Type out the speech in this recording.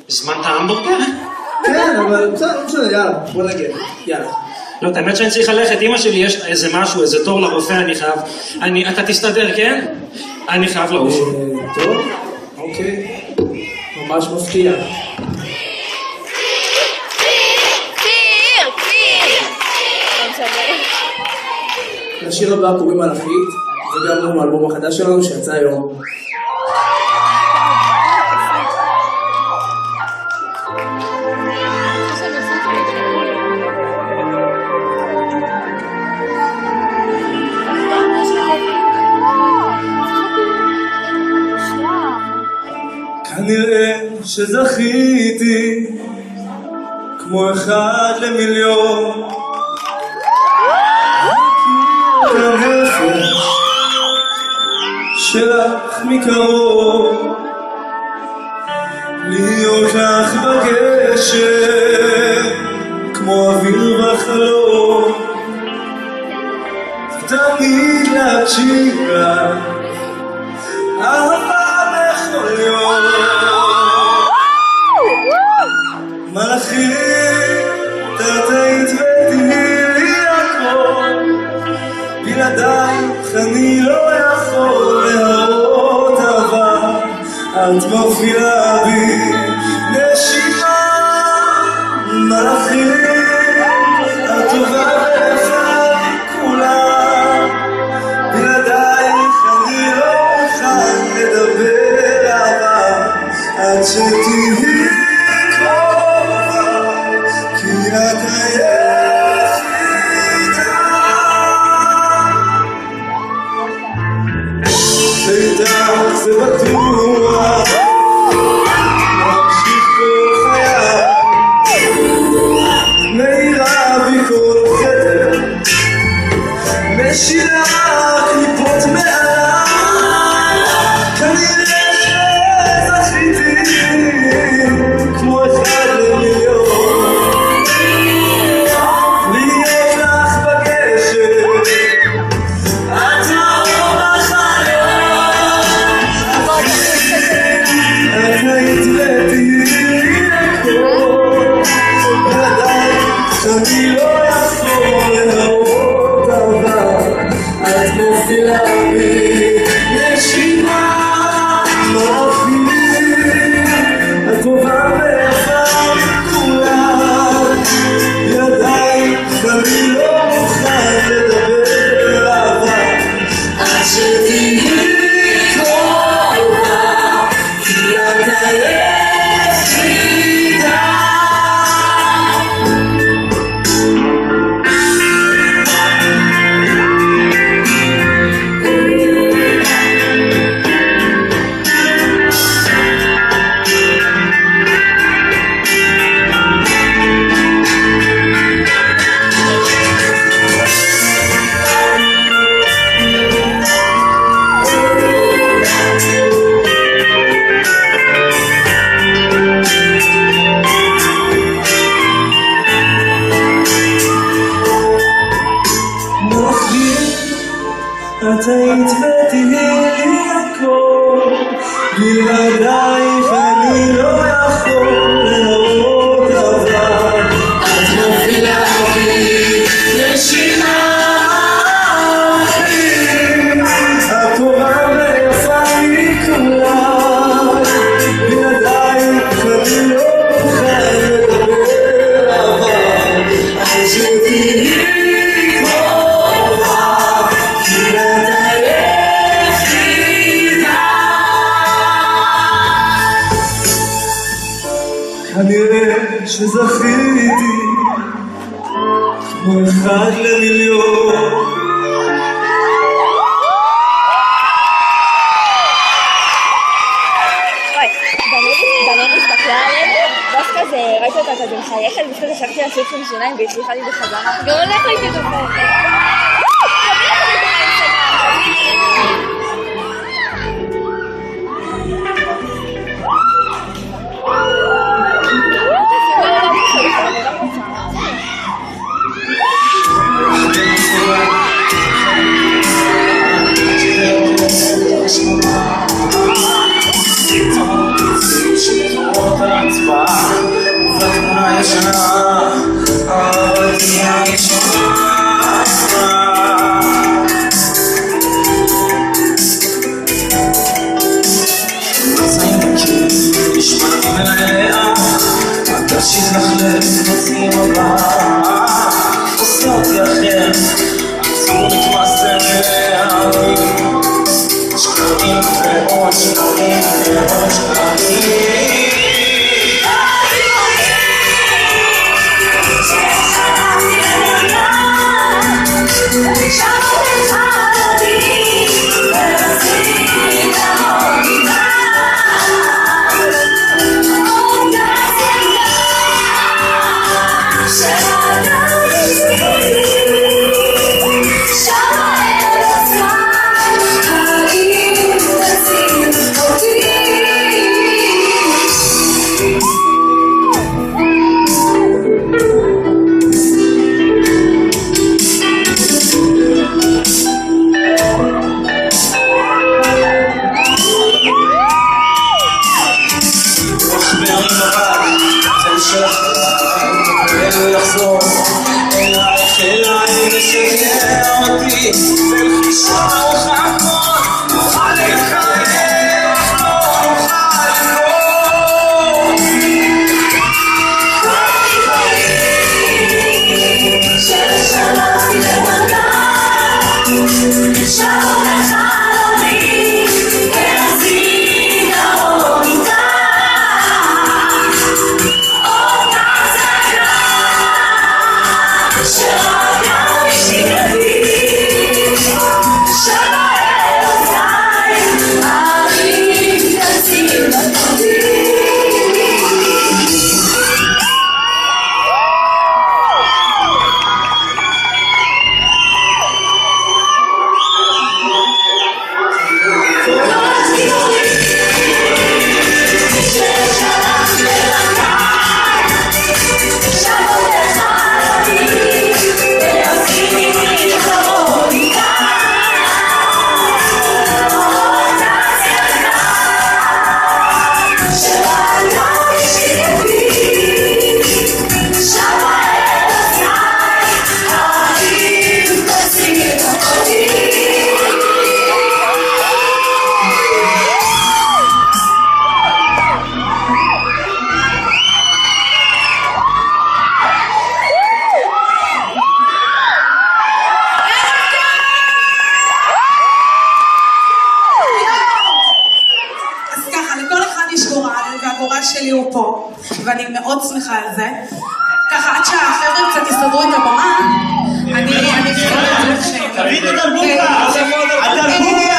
הזמנת המבורגר? כן, אבל בסדר, לא משנה, יאללה, בוא נגיע, יאללה. לא, האמת שאני צריך ללכת, אמא שלי יש איזה משהו, איזה תור לרופא, אני חייב... אתה תסתדר, כן? אני חייב לעוף. טוב, אוקיי, ממש מפתיע. כפיר! לשיר הבא קוראים מלאכית, זה גם האלבום החדש שלנו שיצא היום. כנראה שזכיתי כמו 1 למיליון להכיר את הנפש שלך מקרוב, להיות לך בגשם כמו אוויר בחלום, תמיד להקשיב לך אהבה בכל יום. מלאכית, את היית ותהיי לי הכל, בלעדייך אני לא יכול להראות אהבה, את מפעילה בי נשימה. מלאכית, את טובה ויפה מכולם, בלעדייך אני לא אוכל לדבר אהבה, עד שתהיי את היחידה. איתך זה בטוח ממשיך כל חיי, מאירה בי כל חדר, משירה קליפות מעליי. כנראה שזכיתי כמו 1 למיליון אני לא יכול להראות אהבה, את מפעילה בי נשימה. מלאכית, את טובה ויפה מכולם, בלעדייך אני לא מוכן לדבר אהבה, עד שתהיי קרובה, כי את היחידה. את היית ותהיי לי הכל, בלעדייך אני לא יכול להראות אהבה, את מפעילה בי נשימה. את טובה ויפה מכולם, בלעדייך אני לא אוכל לדבר אהבה, עד שתהיי כנראה שזכיתי כמו 1 למיליון. דניאל הסתכלה עלינו, ואז כזה ראיתי אותה כזה מחייכת, וכזה חשבתי להוסיף עם שיניים והצליחה לי בחזרה. גם הולך לי כזה It's all הישנה, אהבתי הישנה. נשמע מלאה, אתה שתחלף נושאים הבא, עושה אותי אחר, עצור מתמסר להאמין, שקרים ועוד שקרים ועוד שקרים. יחזור אלייך אליי ושגר אותי ולחישה וחכות נוכל להתחייב לא נוכל לקרוא ששלחתי לבנה שעוד החלומי והזיכרון איתה שלי הוא פה, ואני מאוד שמחה על זה. ככה, עד שהחבר'ה קצת יסדרו את הבמה, אני אפתור את זה לכם. תביא את הדרבוקה! הדרבוקה!